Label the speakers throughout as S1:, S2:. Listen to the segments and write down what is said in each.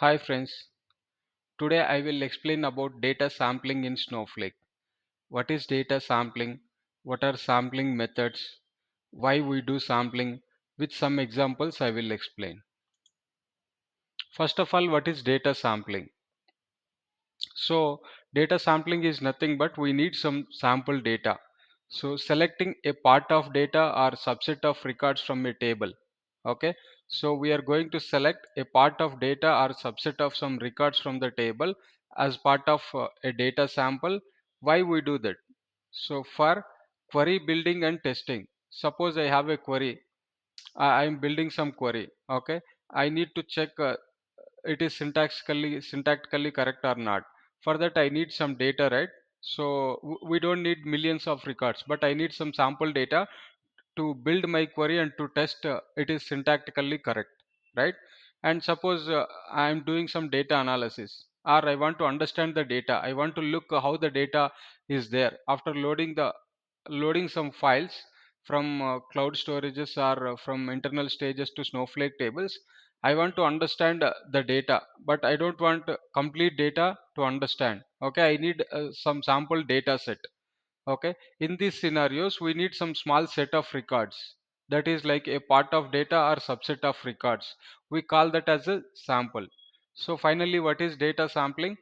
S1: Hi friends, today I will explain about data sampling in Snowflake. What is data sampling? What are sampling methods? Why we do sampling? With some examples I will explain. First of all, what is data sampling? So data sampling is nothing but we need some sample data. So selecting a part of data or subset of records from a table. Okay. So we are going to select a part of data or subset of some records from the table as part of a data sample. Why we do that? So for query building and testing. Suppose I have a query. I am building some query. Okay. I need to check it is syntactically correct or not. For that I need some data, right? So we don't need millions of records, but I need some sample data to build my query and to test it is syntactically correct, right? And suppose I am doing some data analysis, or I want to understand the data. I want to look how the data is there after loading some files from cloud storages or from internal stages to Snowflake tables. I want to understand the data, but I don't want complete data to understand. Okay, I need some sample data set. Okay, in these scenarios we need some small set of records, that is like a part of data or subset of records. We call that as a sample. So finally, what is data sampling?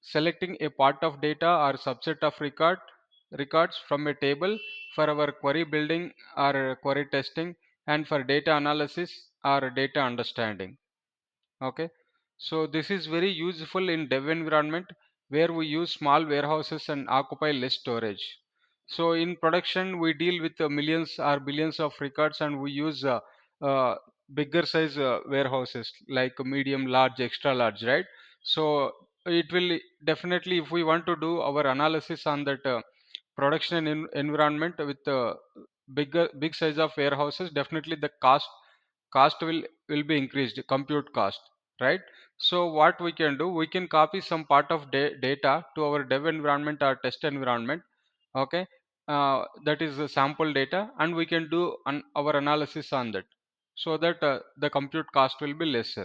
S1: Selecting a part of data or subset of records from a table for our query building or query testing, and for data analysis or data understanding. Okay, so this is very useful in dev environment where we use small warehouses and occupy less storage. So in production we deal with millions or billions of records, and we use uh, bigger size warehouses like medium, large, extra large, right? So it will definitely, if we want to do our analysis on that production environment with big size of warehouses, definitely the cost will be increased, compute cost, right? So what we can do, we can copy some part of data to our dev environment or test environment. Okay, that is the sample data, and we can do our analysis on that, so that the compute cost will be lesser.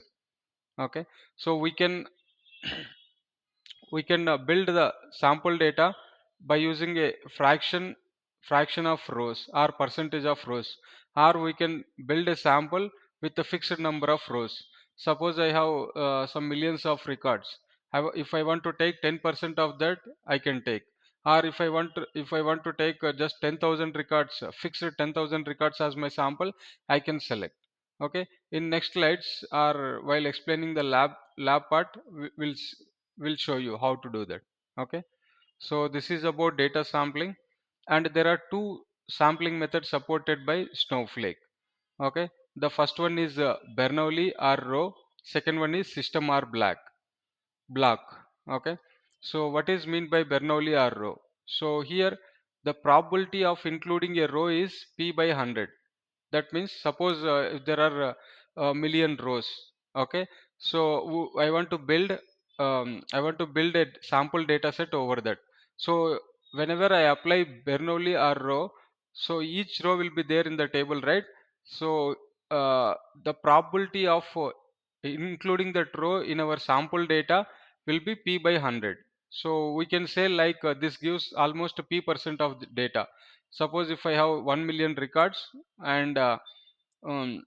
S1: Okay, so we can build the sample data by using a fraction of rows or percentage of rows, or we can build a sample with a fixed number of rows. Suppose I have some millions of records. If I want to take 10% of that, I can take. Or if I want to take just 10,000 records, fixed 10,000 records as my sample, I can select. Okay, in next slides or while explaining the lab part, we'll show you how to do that. Okay, so this is about data sampling, and there are two sampling methods supported by Snowflake. Okay, the first one is Bernoulli or row. Second one is system or block. Okay, so what is mean by Bernoulli or row? So here the probability of including a row is p by 100. That means suppose if there are a million rows. Okay, so I want to build a sample data set over that. So whenever I apply Bernoulli or row, so each row will be there in the table, right? So the probability of including that row in our sample data will be p by 100. So we can say like this gives almost p% of the data. Suppose if I have 1 million records, and um,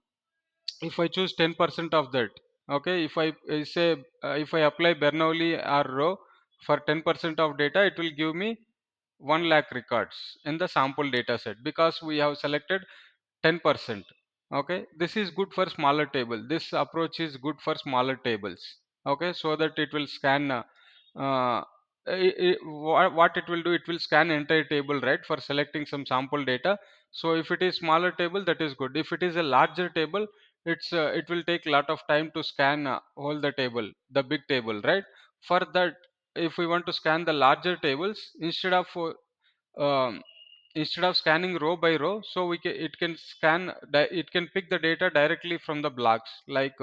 S1: if I choose 10% of that. Okay, if I say if I apply Bernoulli or row for 10% of data, it will give me 1 lakh records in the sample data set, because we have selected 10%. Okay, this is good for smaller table. This approach is good for smaller tables. Okay, so that it will scan uh, what it will do, it will scan entire table, right, for selecting some sample data. So if it is smaller table, that is good. If it is a larger table, it will take lot of time to scan all the table, the big table, right? For that, if we want to scan the larger tables, um, instead of scanning row by row, so it can it can pick the data directly from the blocks. Like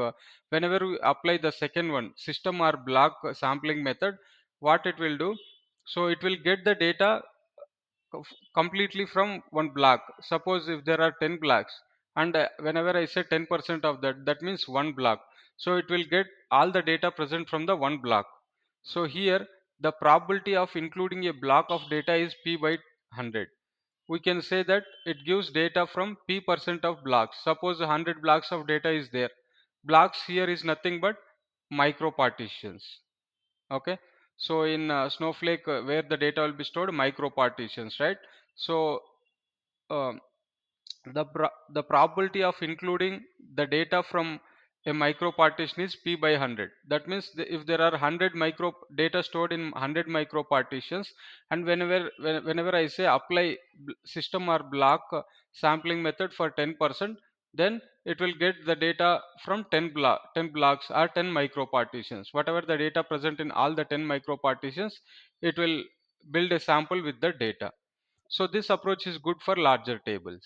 S1: whenever we apply the second one, system or block sampling method, what it will do, so it will get the data completely from one block. Suppose if there are 10 blocks, and whenever I say 10% of that, that means one block. So it will get all the data present from the one block. So here the probability of including a block of data is p by 100. We can say that it gives data from p% of blocks. Suppose 100 blocks of data is there. Blocks here is nothing but micro partitions. Okay, so in Snowflake, where the data will be stored, micro partitions, right? So um, the probability of including the data from a micro partition is p by 100. That means if there are 100 micro data stored in 100 micro partitions, and whenever I say apply system or block sampling method for 10%, then it will get the data from 10 blocks or 10 micro partitions. Whatever the data present in all the 10 micro partitions, it will build a sample with the data. So this approach is good for larger tables.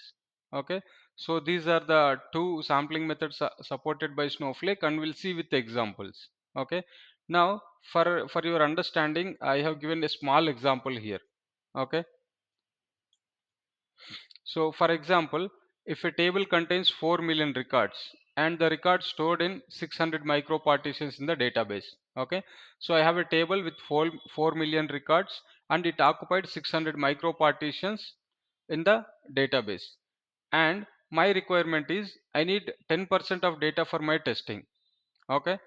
S1: Okay, so these are the two sampling methods supported by Snowflake, and we'll see with examples. Okay, now for your understanding, I have given a small example here. Okay, so for example, if a table contains 4 million records and the records stored in 600 micro partitions in the database. Okay, so I have a table with 4 million records and it occupied 600 micro partitions in the database, and my requirement is I need 10% of data for my testing. Okay,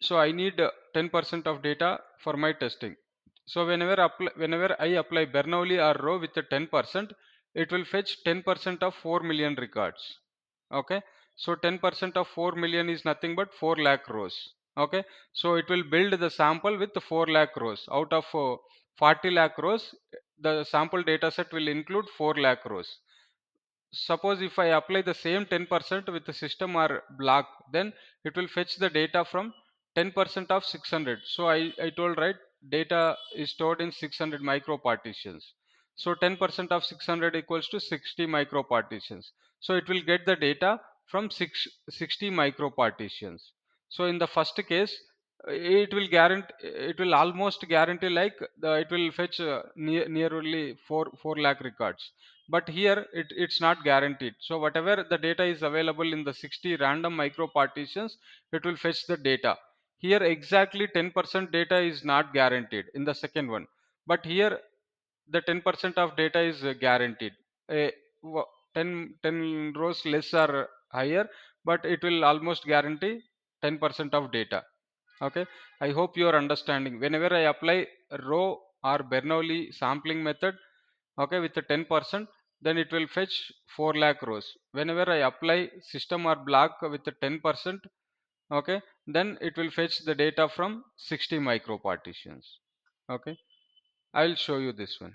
S1: so I need 10% of data for my testing. So whenever I apply Bernoulli or row with the 10%, it will fetch 10% of 4 million records. Okay, so 10% of 4 million is nothing but 4 lakh rows. Okay, so it will build the sample with the 4 lakh rows. Out of 40 lakh rows, the sample data set will include 4 lakh rows. Suppose if I apply the same 10% with the system or block, then it will fetch the data from 10% of 600. So I told, right, data is stored in 600 micro partitions. So 10% of 600 equals to 60 micro partitions. So it will get the data from 60 micro partitions. So in the first case, it will almost guarantee like it will fetch nearly 4 lakh records. But here it's not guaranteed. So whatever the data is available in the 60 random micro partitions, it will fetch the data. Here exactly 10% data is not guaranteed in the second one, but here the 10% of data is guaranteed. A 10 rows less or higher, but it will almost guarantee 10% of data. Okay, I hope you are understanding. Whenever I apply row or Bernoulli sampling method, okay, with the 10%, then it will fetch 4 lakh rows. Whenever I apply system or block with the 10%, okay, then it will fetch the data from 60 micro partitions. Okay, I'll show you this one.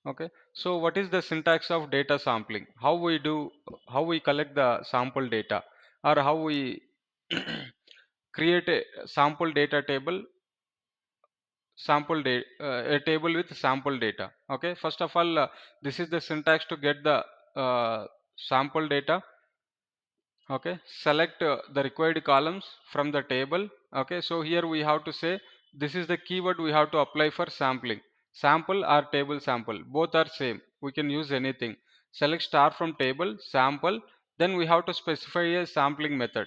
S1: Okay, so what is the syntax of data sampling? How we collect the sample data, or how we create a sample data table, a table with sample data. Okay, first of all, this is the syntax to get the sample data. Okay, select the required columns from the table. Okay, so here we have to say this is the keyword we have to apply for sampling. Sample or table sample, both are same, we can use anything. Select star from table sample, then we have to specify a sampling method.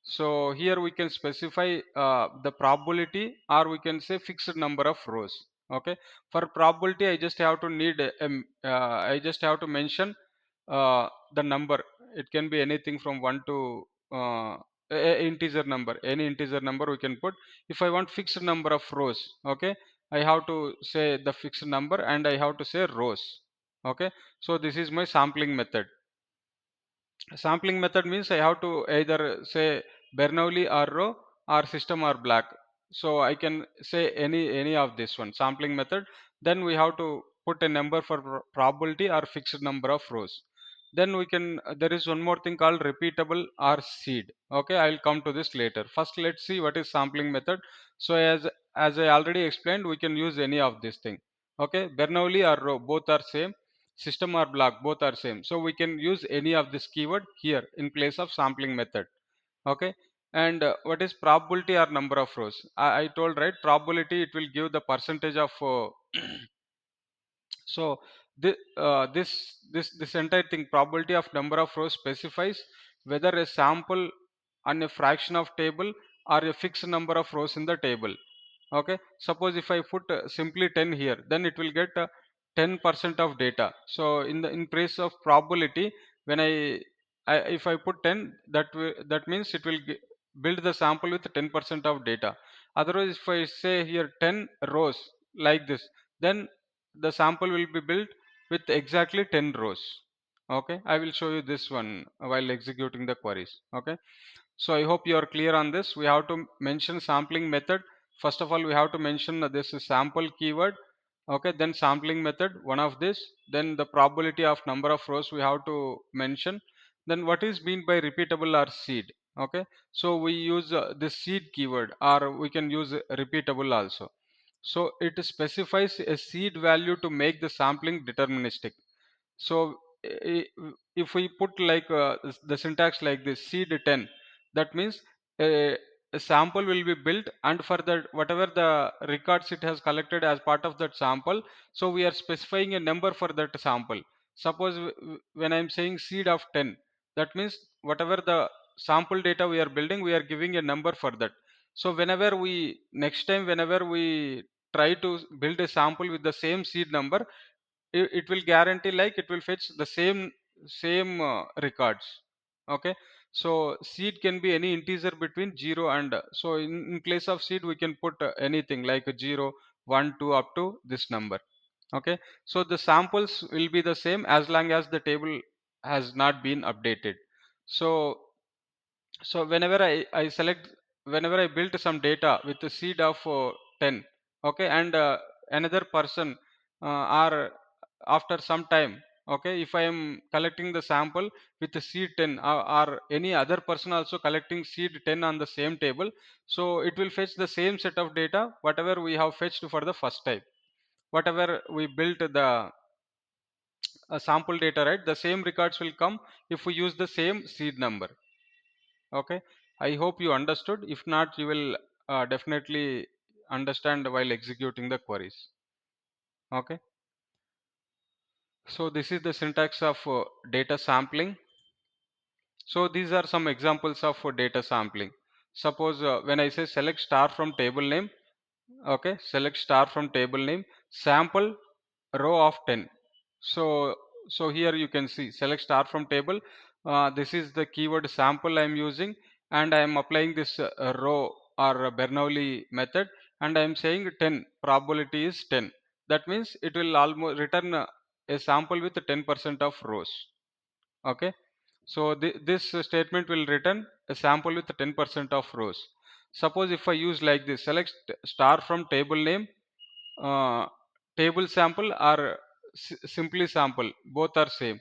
S1: So here we can specify the probability, or we can say fixed number of rows. Okay, for probability I just have to I just have to mention the number. It can be anything from 1 to integer number. Any integer number we can put. If I want fixed number of rows, okay, I have to say the fixed number and I have to say rows. Okay, so this is my sampling method. Sampling method means I have to either say Bernoulli or row or system or block. So I can say any of this one sampling method. Then we have to put a number for probability or fixed number of rows. Then we can there is one more thing called repeatable or seed. Okay, I'll come to this later. First let's see what is sampling method. So as I already explained, we can use any of this thing. Okay, Bernoulli or row, both are same. System or block, both are same. So we can use any of this keyword here in place of sampling method. Okay, and what is probability or number of rows? I told, right, probability, it will give the percentage of so This entire thing, probability of number of rows, specifies whether a sample and a fraction of table or a fixed number of rows in the table. Okay, suppose if I put simply 10 here, then it will get 10% of data. So in place of probability, when I if I put 10, that means it will build the sample with 10% of data. Otherwise, if I say here 10 rows like this, then the sample will be built with exactly 10 rows. Okay, I will show you this one while executing the queries. Okay, so I hope you are clear on this. We have to mention sampling method. First of all, we have to mention this is sample keyword. Okay, then sampling method, one of this. Then the probability of number of rows we have to mention. Then what is mean by repeatable or seed? Okay, so we use this seed keyword, or we can use repeatable also. So it specifies a seed value to make the sampling deterministic. So i- if we put like the syntax like this, seed 10, that means a sample will be built, and for that whatever the records it has collected as part of that sample, so we are specifying a number for that sample. Suppose when I'm saying seed of 10, that means whatever the sample data we are building, we are giving a number for that. So whenever we next time whenever we try to build a sample with the same seed number, it will guarantee like it will fetch the same records. Okay, so seed can be any integer between 0 and so in place of seed we can put anything like a 0, 1, 2 up to this number. Okay, so the samples will be the same as long as the table has not been updated. So I select, whenever I built some data with the seed of 10. Okay, and another person or after some time, okay, if I am collecting the sample with the seed 10, or any other person also collecting seed 10 on the same table, so it will fetch the same set of data whatever we have fetched for the first time. Whatever we built the sample data, right, the same records will come if we use the same seed number. Okay, I hope you understood. If not, you will definitely understand while executing the queries. Okay, so this is the syntax of data sampling. So these are some examples of data sampling. Suppose when I say select star from table name, okay, select star from table name, sample row of 10. So here you can see select star from table. This is the keyword sample I am using, and I am applying this row or Bernoulli method, and I am saying 10, probability is 10. That means it will almost return a sample with 10% of rows. Okay, so this statement will return a sample with 10% of rows. Suppose if I use like this, select star from table name, uh, table sample or simply sample, both are same.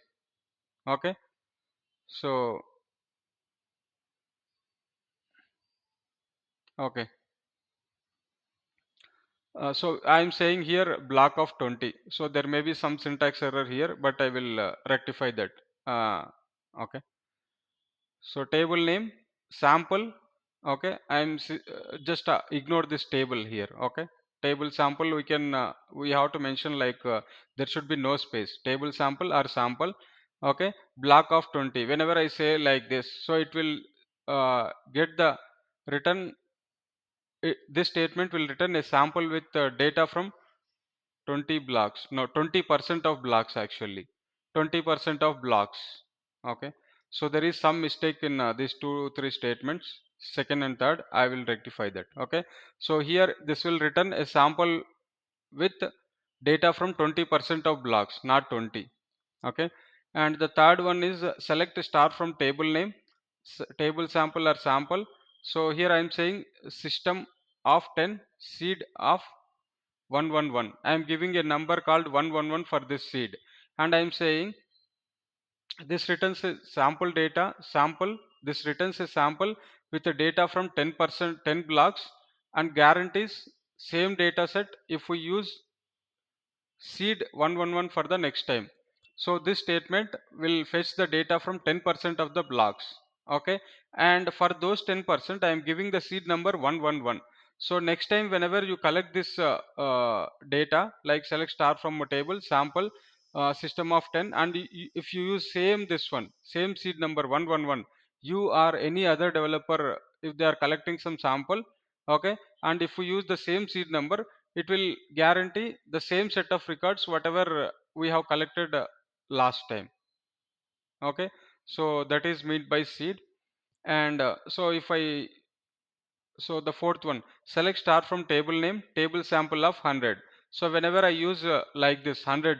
S1: Okay, so okay, so I'm saying here block of 20, so there may be some syntax error here, but I will rectify that. Okay, so table name, sample. Okay, just ignore this table here. Okay, table sample, we have to mention like there should be no space, table sample or sample. Okay, block of 20, whenever I say like this, so it will get the return, this statement will return a sample with data from 20 blocks, no, 20% of blocks actually, 20% of blocks. Okay, so there is some mistake in these two three statements, second and third. I will rectify that. Okay, so here this will return a sample with data from 20% of blocks, not 20. Okay, and the third one is select star from table name, table sample or sample. So here I am saying system of 10, seed of 111. I am giving a number called 111 for this seed, and I am saying this returns a sample data sample. This returns a sample with the data from 10%, 10 blocks, and guarantees same data set if we use seed 111 for the next time. So this statement will fetch the data from 10% of the blocks. Okay, and for those 10% I am giving the seed number 111. So next time whenever you collect this data, like select star from a table sample, system of 10, and if you use same this one, same seed number 111, you or any other developer, if they are collecting some sample, okay, and if we use the same seed number, it will guarantee the same set of records whatever we have collected last time. Okay, so that is meant by seed. And so if I so the fourth one, select star from table name, table sample of 100. So whenever I use like this 100,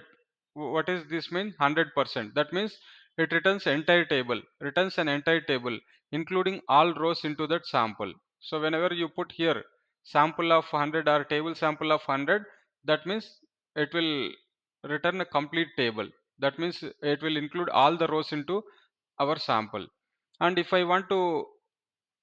S1: what is this mean? 100%. That means it returns entire table, returns an entire table, including all rows into that sample. So whenever you put here sample of 100 or table sample of 100, that means it will return a complete table. That means it will include all the rows into our sample. And if I want to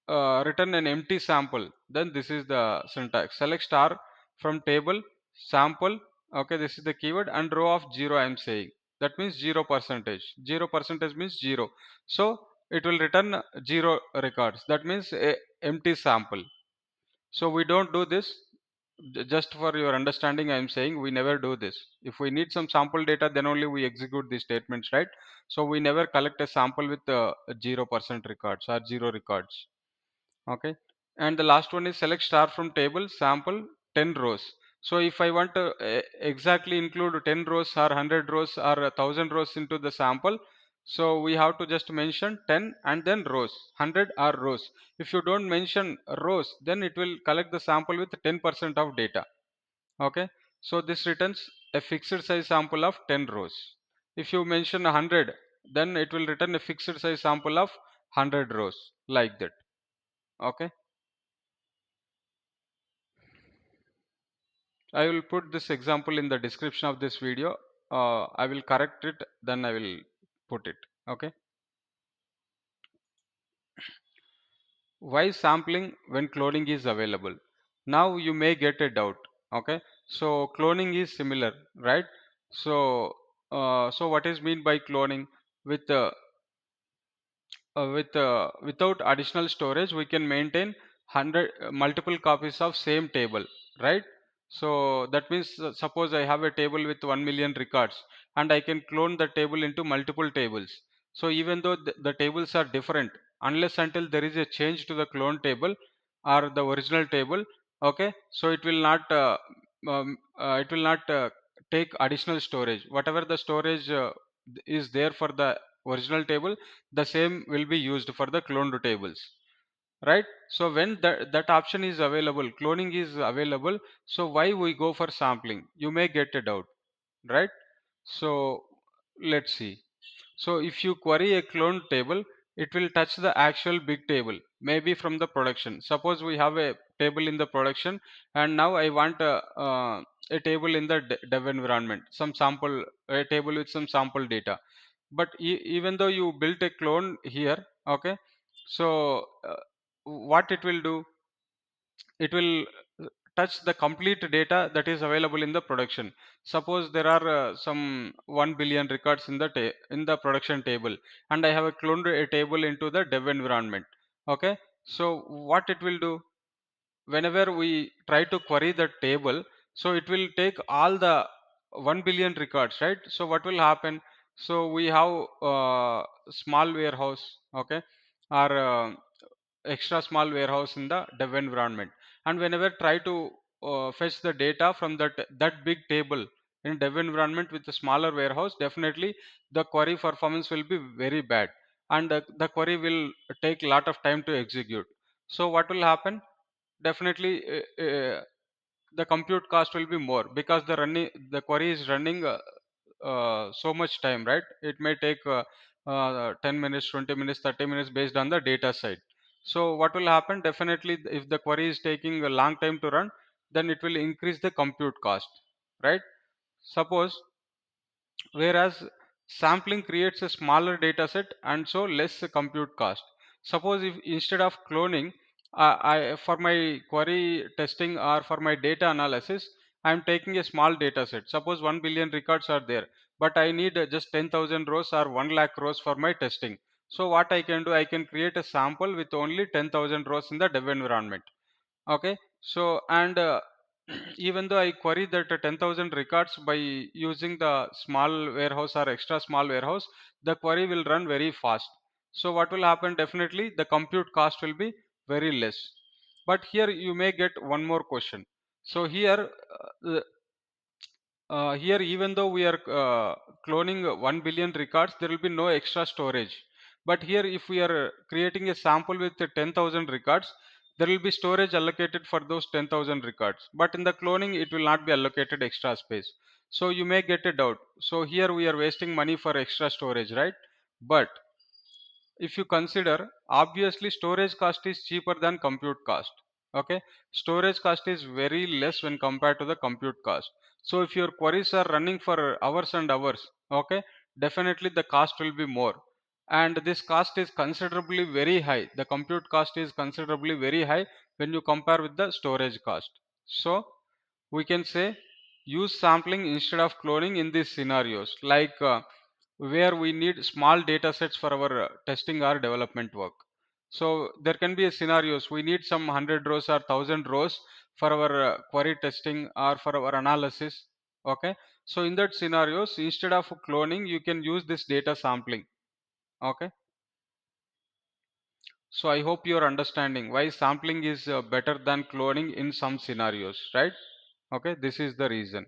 S1: return an empty sample, then this is the syntax: select star from table sample, okay, this is the keyword, and row of 0 I am saying. That means 0%. 0% means 0, so it will return 0 records. That means a empty sample. So we don't do this. Just for your understanding, I am saying we never do this. If we need some sample data, then only we execute these statements, right? So we never collect a sample with 0% records or 0 records. Okay, and the last one is select star from table sample 10 rows. So if I want to exactly include 10 rows or 100 rows or 1000 rows into the sample, so we have to just mention 10 and then rows. 100 are rows. If you don't mention rows, then it will collect the sample with 10% of data. Okay, so this returns a fixed size sample of 10 rows. If you mention 100, then it will return a fixed size sample of 100 rows, like that. Okay, I will put this example in the description of this video. I will correct it, then I will put it. Okay. Why sampling when cloning is available? Now you may get a doubt. Okay. So cloning is similar, right? So, so what is mean by cloning? With without additional storage, we can maintain 100 multiple copies of same table, right? So that means suppose I have a table with 1 million records, and I can clone the table into multiple tables. So even though the tables are different, unless until there is a change to the clone table or the original table, okay, so it will not take additional storage. Whatever the storage is there for the original table, the same will be used for the cloned tables, right? So when that option is available, cloning is available, so why we go for sampling? You may get a doubt, right? So let's see. So if you query a clone table, it will touch the actual big table, maybe from the production. Suppose we have a table in the production, and now I want a table in the dev environment, some sample, a table with some sample data. But even though you built a clone here, okay, so what it will do? It will touch the complete data that is available in the production. Suppose there are some 1 billion records in the in the production table, and I have a cloned a table into the dev environment. Okay, so what it will do? Whenever we try to query the table, so it will take all the 1 billion records, right? So what will happen? So we have small warehouse, okay, or extra small warehouse in the dev environment, and whenever try to fetch the data from that big table in dev environment with a smaller warehouse, definitely the query performance will be very bad, and the query will take a lot of time to execute. So what will happen? Definitely the compute cost will be more, because the query is running so much time, right? It may take 10 minutes, 20 minutes, 30 minutes based on the data side. So what will happen? Definitely if the query is taking a long time to run, then it will increase the compute cost, right? Suppose, whereas sampling creates a smaller data set and so less compute cost. Suppose if instead of cloning, I for my query testing or for my data analysis, I am taking a small data set. Suppose 1 billion records are there, but I need just 10,000 rows or 1 lakh rows for my testing. So what I can do? I can create a sample with only 10,000 rows in the dev environment. Okay, so and even though I query that 10,000 records by using the small warehouse or extra small warehouse, the query will run very fast. So what will happen, definitely the compute cost will be very less. But here you may get one more question. So here even though we are cloning 1 billion records, there will be no extra storage. But here if we are creating a sample with 10,000 records, there will be storage allocated for those 10,000 records, but in the cloning it will not be allocated extra space. So you may get a doubt, so here we are wasting money for extra storage, right? But if you consider, obviously storage cost is cheaper than compute cost. Okay, storage cost is very less when compared to the compute cost. So if your queries are running for hours and hours, okay, definitely the cost will be more. And this cost is considerably very high, the compute cost is considerably very high when you compare with the storage cost. So we can say use sampling instead of cloning in these scenarios, like where we need small data sets for our testing or development work. So there can be a scenarios we need some 100 rows or 1000 rows for our query testing or for our analysis. Okay, so in that scenarios, instead of cloning, you can use this data sampling. Okay, so I hope you are understanding why sampling is better than cloning in some scenarios, right? Okay, this is the reason.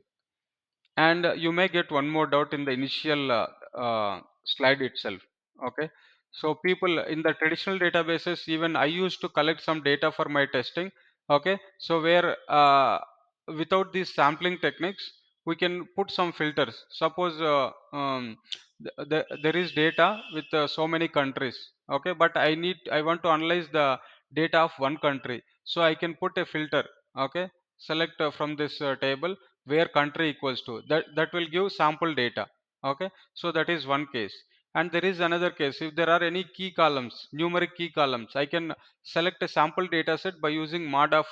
S1: And you may get one more doubt in the initial slide itself. Okay, so people in the traditional databases, even I used to collect some data for my testing. Okay, so where without these sampling techniques, we can put some filters. Suppose there is data with so many countries. Okay, but I want to analyze the data of one country, so I can put a filter. Okay, select from this table where country equals to that will give sample data. Okay, so that is one case. And there is another case, if there are any key columns, numeric key columns, I can select a sample data set by using mod of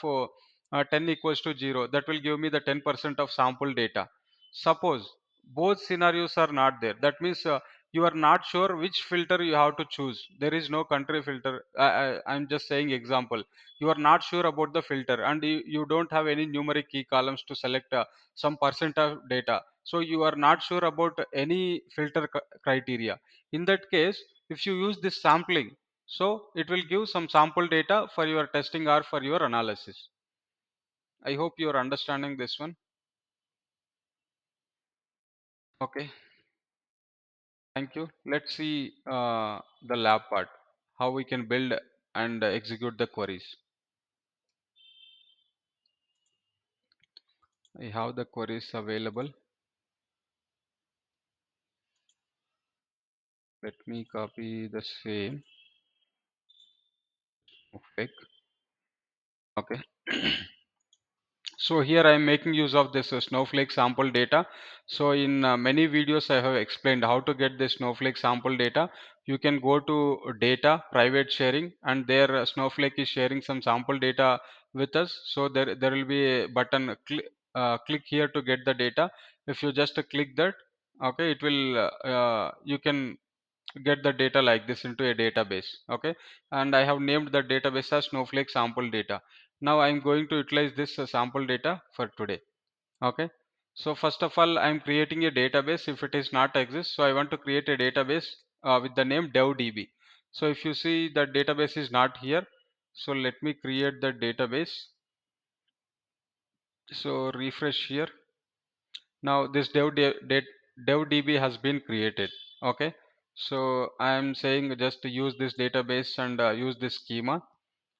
S1: 10 equals to 0. That will give me the 10% of sample data. Suppose both scenarios are not there, that means you are not sure which filter you have to choose. There is no country filter. I'm just saying example. You are not sure about the filter, and you don't have any numeric key columns to select some percent of data, so you are not sure about any filter criteria. In that case, if you use this sampling, so it will give some sample data for your testing or for your analysis. I hope you are understanding this one. Okay, thank you. Let's see the lab part, how we can build and execute the queries. I have the queries available. Let me copy the same. Okay. Okay. So here I am making use of this Snowflake sample data. So in many videos I have explained how to get this Snowflake sample data. You can go to data private sharing, and there Snowflake is sharing some sample data with us. So there will be a button, click here to get the data. If you just click that, okay, it will you can get the data like this into a database. Okay, and I have named the database as Snowflake sample data. Now I'm going to utilize this sample data for today. Okay, so first of all, I'm creating a database. If it is not exist, so I want to create a database with the name devdb. So if you see the database is not here, so let me create the database. So refresh here. Now this devdb has been created. Okay, so I am saying just to use this database and use this schema.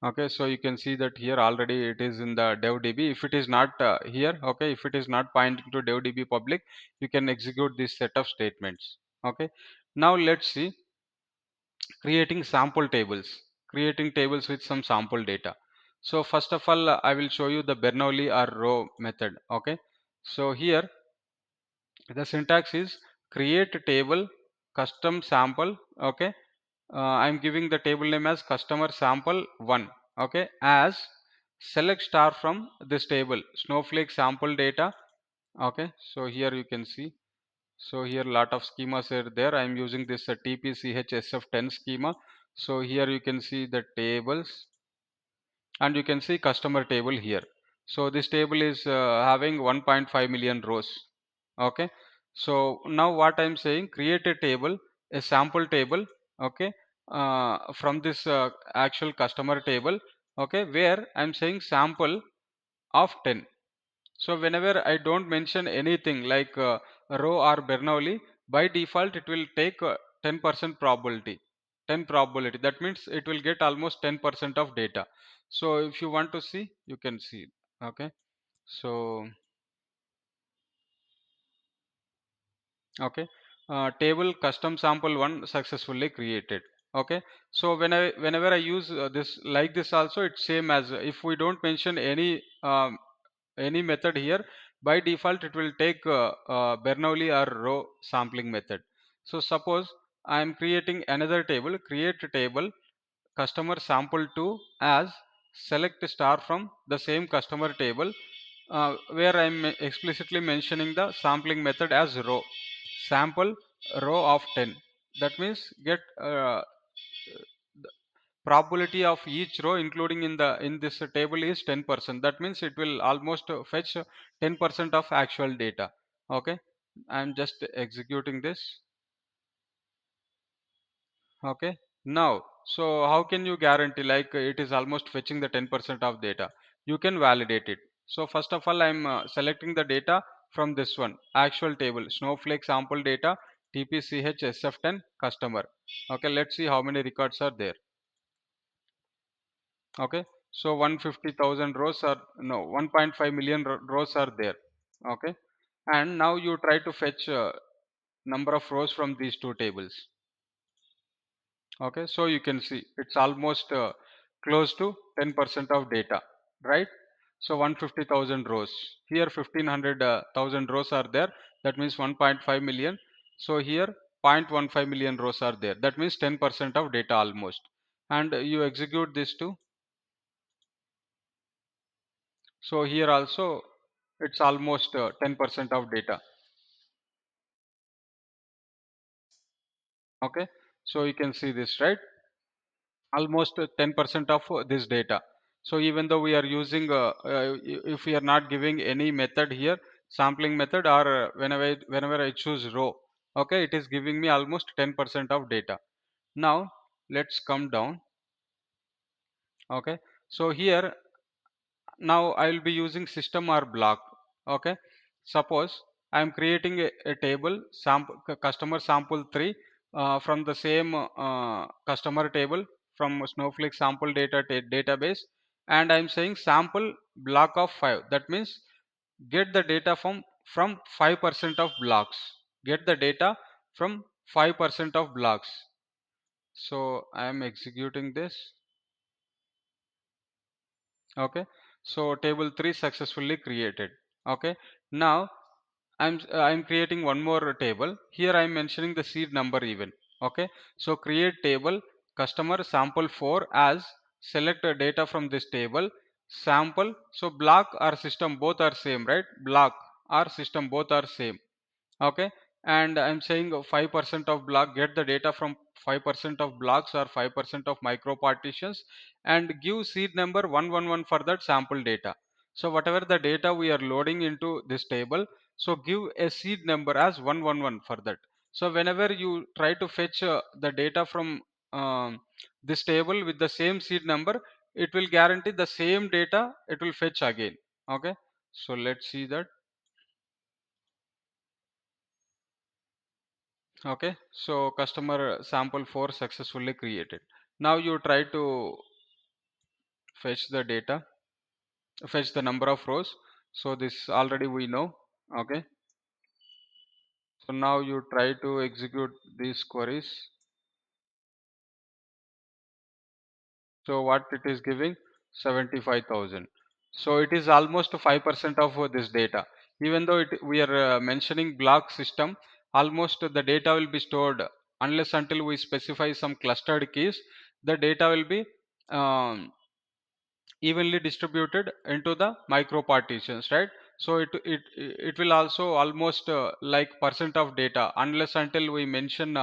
S1: Okay, so you can see that here already it is in the devdb. If it is not here, okay, if it is not pointing to devdb public, you can execute this set of statements. Okay, now let's see creating sample tables, creating tables with some sample data. So first of all, I will show you the Bernoulli or row method. Okay, so here the syntax is create table custom sample. Okay, I'm giving the table name as customer sample 1. Okay, as select star from this table Snowflake sample data. Okay, so here you can see, so here lot of schemas are there. I'm using this tpchsf10 schema. So here you can see the tables, and you can see customer table here. So this table is having 1.5 million rows. Okay, so now what I'm saying, create a table, a sample table. Okay, from this actual customer table. Okay, where I'm saying sample of 10. So whenever I don't mention anything like row or Bernoulli, by default it will take 10% probability. 10 probability. That means it will get almost 10% of data. So if you want to see, you can see. Okay. So okay, table custom sample one successfully created. Okay, so whenever I use this like this also, it's same as if we don't mention any method here, by default it will take Bernoulli or row sampling method. So suppose I am creating another table, create a table customer sample 2 as select star from the same customer table, where I am explicitly mentioning the sampling method as row sample row of 10. That means get the probability of each row including in this table is 10%. That means it will almost fetch 10% of actual data. Okay, I'm just executing this. Okay, now so how can you guarantee like it is almost fetching the 10% of data? You can validate it. So first of all, I'm selecting the data from this one actual table Snowflake sample data tpch sf10 customer. Okay, let's see how many records are there. Okay, so 150,000 rows are no 1.5 million rows are there. Okay, and now you try to fetch number of rows from these two tables. Okay, so you can see it's almost close to 10% of data, right? So 150,000 rows here, 1500,000 rows are there, that means 1.5 million. So here 0.15 million rows are there, that means 10% of data almost. And you execute this too. So here also it's almost 10% of data. Okay, so you can see this, right? Almost 10% of this data. So even though we are using if we are not giving any method here, sampling method, or whenever I choose row, okay, it is giving me almost 10% of data. Now let's come down. Okay, so here now I will be using system or block. Okay, suppose I am creating a table sample customer sample 3 from the same customer table from Snowflake sample data database, and I am saying sample block of 5. That means get the data from 5% of blocks. Get the data from 5% of blocks. So I am executing this. Okay, so table 3 successfully created. Okay, now I'm creating one more table here. I'm mentioning the seed number even. Okay, so create table customer sample 4 as select a data from this table sample. So block or system both are same, right? Block or system both are same. Okay, and I'm saying 5% of block, get the data from 5% of blocks or 5% of micro partitions, and give seed number 111 for that sample data. So whatever the data we are loading into this table, so give a seed number as 111 for that. So whenever you try to fetch the data from this table with the same seed number, it will guarantee the same data it will fetch again. Okay, so let's see that. Okay, so customer sample 4 successfully created. Now you try to fetch the data, fetch the number of rows. So this already we know. Okay, so now you try to execute these queries. So what it is giving, 75,000. So it is almost 5% of this data. Even though we are mentioning block system, almost the data will be stored unless until we specify some clustered keys. The data will be um, evenly distributed into the micro partitions, right? So it will also almost like percent of data unless until we mention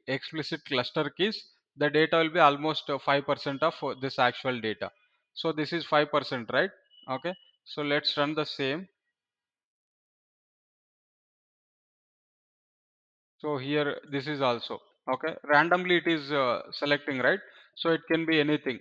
S1: explicit cluster keys, the data will be almost 5% of this actual data. So this is 5%, right? Okay, So let's run the same. So here this is also okay. Randomly it is selecting, right? So it can be anything,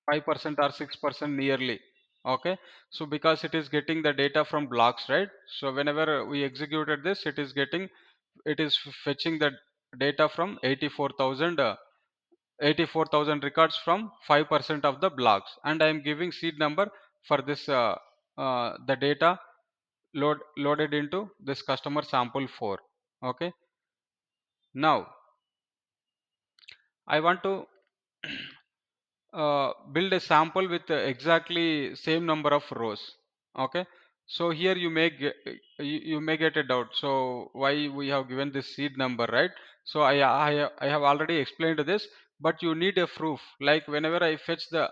S1: 5% or 6% nearly. Okay. So because it is getting the data from blocks, right? So whenever we executed this, it is fetching the data from 84,000 records from 5% of the blocks, and I am giving seed number for this the data loaded into this customer sample 4. Okay. Now I want to build a sample with exactly same number of rows. Okay. So here you may get a doubt, so why we have given this seed number, right? So I have already explained this, but you need a proof, like whenever I fetch the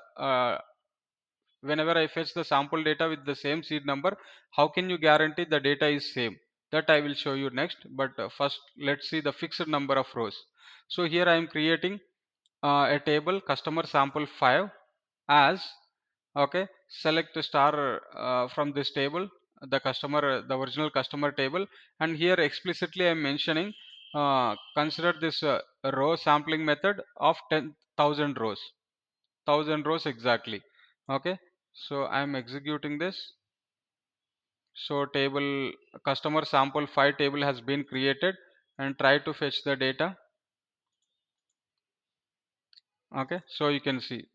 S1: sample data with the same seed number, how can you guarantee the data is same? That I will show you next, but first let's see the fixed number of rows. So here I am creating a table customer sample 5 as okay. Select a star from this table, the original customer table, and here explicitly I am mentioning consider this row sampling method of 10,000 rows, 1000 rows exactly. Okay. So I am executing this. So table customer sample 5 table has been created, and try to fetch the data. Okay. So you can see,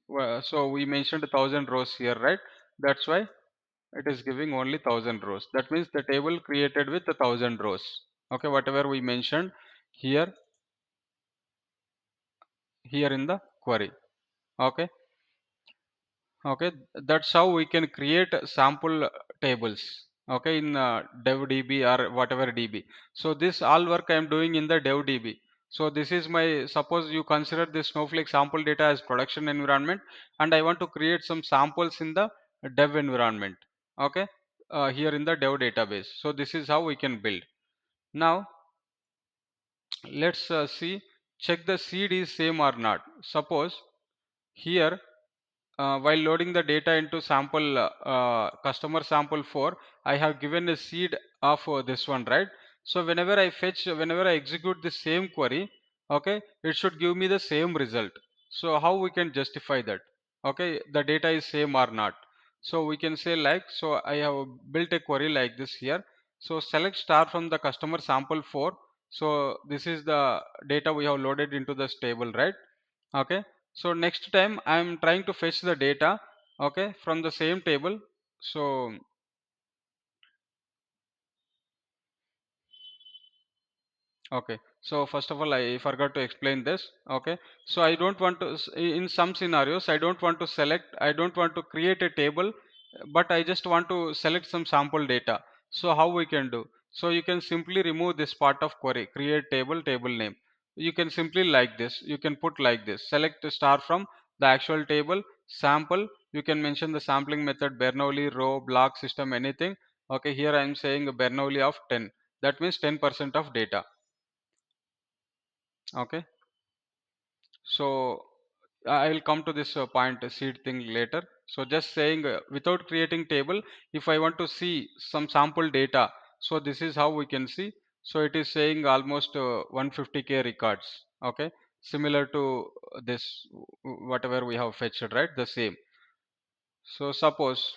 S1: so we mentioned 1000 rows here, right? That's why it is giving only 1000 rows. That means the table created with 1000 rows. Okay. Whatever we mentioned here, here in the query. Okay. Okay, that's how we can create sample tables, okay, in dev db or whatever db. So this all work I am doing in the dev db. So this is my, suppose you consider this Snowflake sample data as production environment, and I want to create some samples in the dev environment. Okay. Here in the dev database. So this is how we can build. Now let's see, check the seed is same or not. Suppose here while loading the data into sample customer sample 4, I have given a seed of this one, right? So whenever I execute the same query, okay, it should give me the same result. So how we can justify that? Okay, the data is same or not? So we can say like, so I have built a query like this here. So select star from the customer sample 4. So this is the data we have loaded into this table, right? Okay. So next time I am trying to fetch the data, okay, from the same table. So okay, so first of all, I forgot to explain this. Okay, so I don't want to, in some scenarios, I don't want to create a table, but I just want to select some sample data. So how we can do? So you can simply remove this part of query, create table, table name. You can simply like this, you can put like this, select a star from the actual table, sample, you can mention the sampling method, Bernoulli, row, block, system, anything. Okay, here I am saying a Bernoulli of 10. That means 10% of data. Okay. So I will come to this point seed thing later. So just saying without creating table, if I want to see some sample data, so this is how we can see. So it is saying almost 150k records. Okay, similar to this whatever we have fetched, right? The same. So suppose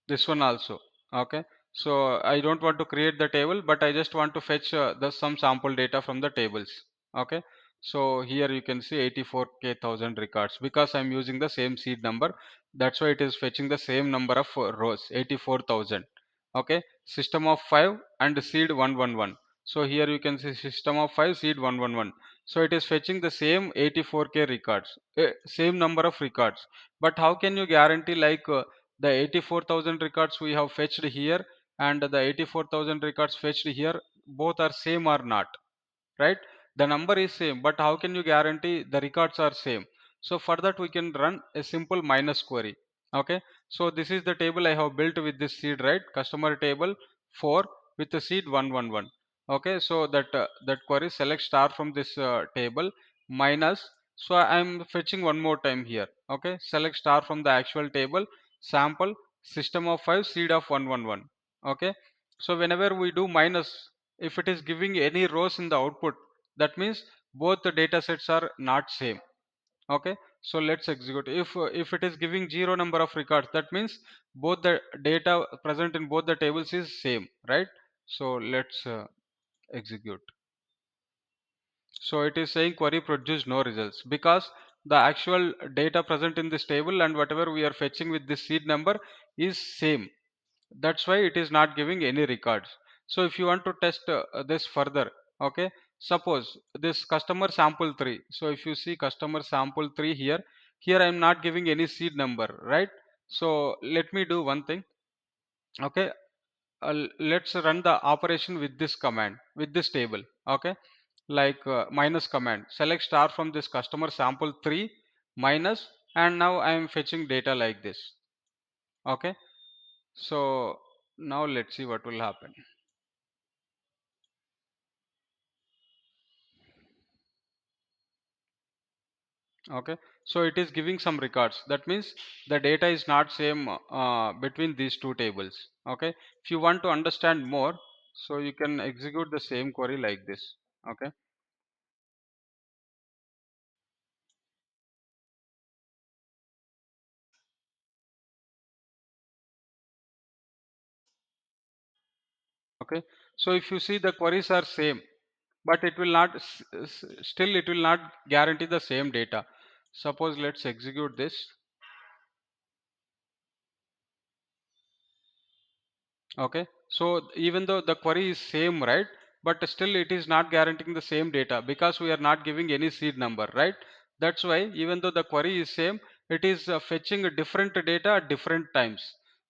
S1: this one also. Okay. So I don't want to create the table, but I just want to fetch the some sample data from the tables. Okay. So here you can see 84k thousand records, because I'm using the same seed number. That's why it is fetching the same number of rows, 84,000. Okay. System of 5 and seed 111. So here you can see system of 5 seed 111. So it is fetching the same 84k records, same number of records. But how can you guarantee like the 84,000 records we have fetched here and the 84,000 records fetched here both are same or not, right? The number is same, but how can you guarantee the records are same? So for that we can run a simple minus query. Okay. So this is the table I have built with this seed, right? Customer table 4 with the seed 111. Okay. So that query select star from this table minus So I'm fetching one more time here. Okay, select star from the actual table, sample, system of 5, seed of 111. Okay, so whenever we do minus, if it is giving any rows in the output, that means both the data sets are not same. Okay, so let's execute. If it is giving zero number of records, that means both the data present in both the tables is same, right? So let's execute. So it is saying query produced no results because the actual data present in this table and whatever we are fetching with this seed number is same. That's why it is not giving any records. So if you want to test this further, okay, suppose this customer sample 3. So if you see customer sample 3 here, here I am not giving any seed number, right? So let me do one thing. Okay, let's run the operation with this command, with this table. Okay, like minus command, select star from this customer sample 3 minus, and now I am fetching data like this. Okay, so now let's see what will happen. Okay, so it is giving some records, that means the data is not same between these two tables. Okay, if you want to understand more, so you can execute the same query like this. Okay, okay, so if you see the queries are same, but it will not still it will not guarantee the same data. Suppose let's execute this. Okay, so even though the query is same, right, but still it is not guaranteeing the same data because we are not giving any seed number, right? That's why even though the query is same, it is fetching a different data at different times.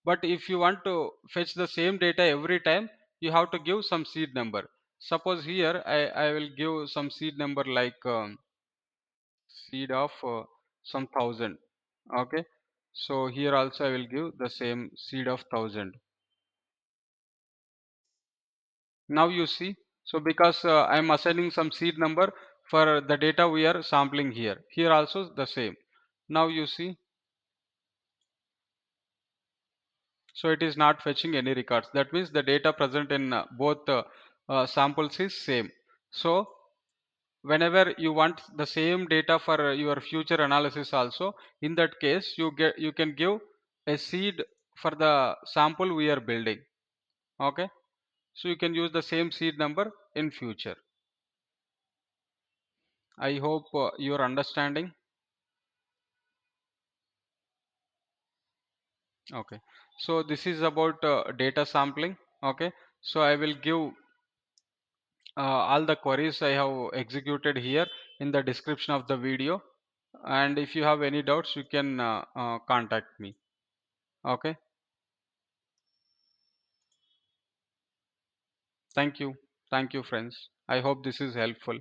S1: But if you want to fetch the same data every time, you have to give some seed number. Suppose here I will give some seed number like seed of some thousand. Okay, so here also I will give the same seed of 1000. Now you see, so because I am assigning some seed number for the data we are sampling here, here also the same. Now you see, so it is not fetching any records. That means the data present in both samples is same. So whenever you want the same data for your future analysis also, in that case you can give a seed for the sample we are building. Okay, so you can use the same seed number in future. I hope you are understanding. Okay, so this is about data sampling. Okay, so I will give all the queries I have executed here in the description of the video, and if you have any doubts you can contact me. Okay, thank you. Thank you, friends. I hope this is helpful.